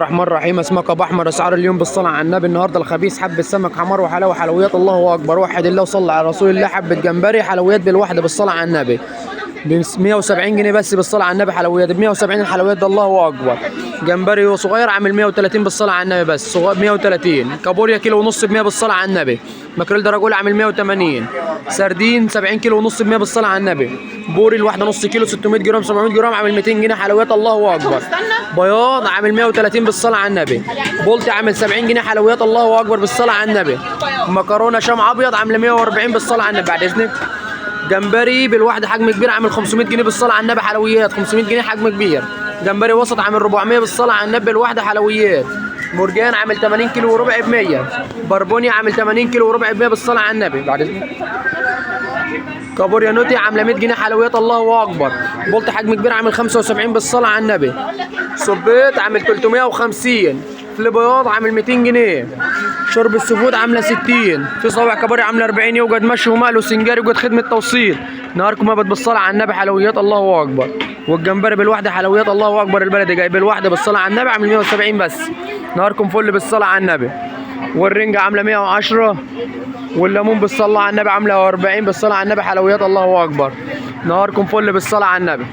الرحمن الرحيم. اسمك ابو احمر. اسعار اليوم بالصلاه على النبي. النهارده الخبيث حبه سمك حمار وحلاوه حلويات الله اكبر. وحد الله وصلى على رسول الله. حبه جمبري حلويات بالواحده بالصلاه على النبي ب 170 جنيه بس بالصلاه على النبي. حلويات ب 170 الحلويات ده الله اكبر. جمبري صغير عامل 130 بالصلاه على النبي بس صغير 130. كابوريا كيلو ونص ب 100 بالصلاه على النبي. ماكريل دراجول عامل 180. سردين 70 كيلو ونص ب 100 بالصلاه على النبي. بوري الواحده نص كيلو 600 جرام 700 جرام عامل 200 جنيه حلويات الله اكبر. بياض عامل 130 بالصلاه على النبي. بولتي عامل 70 جنيه حلويات الله اكبر بالصلاه على النبي. مكرونه شام ابيض عامله 140 بالصلاه على النبي بعد اذنك. جمبري بالواحده حجم كبير عامل 500 جنيه بالصلاه على النبي حلويات 500 جنيه حجم كبير. جمبري وسط عامل 400 بالصلاه على النبي الواحده حلويات. مرجان عامل 80 كيلو وربع ب 100. بربونيا عامل 80 كيلو وربع ب 100 بالصلاه على النبي بعد اذنك. كابوريا نوتي عامله 100 جنيه حلويات الله اكبر. بولت حجم كبير عامل 75 بالصلاه على النبي. صبيت عامل 350. فلي بياض عامل 200 جنيه. شرب السفود عامله 60. في صوابع كابوريا عامله 40. يوجد مشي ومقل وسنجاري يوجد خدمه توصيل. نهاركم ابد بالصلاه على النبي حلويات الله اكبر. والجمبري بالواحده حلويات الله اكبر. البلدي جايب الواحده بالصلاه على النبي عامل 170 بس. نهاركم فل بالصلاه على النبي. والرنجه عامله 110. والليمون بالصلاه على النبي عامله 40 بالصلاه على النبي حلويات الله اكبر. نهاركم فل بالصلاه على النبي.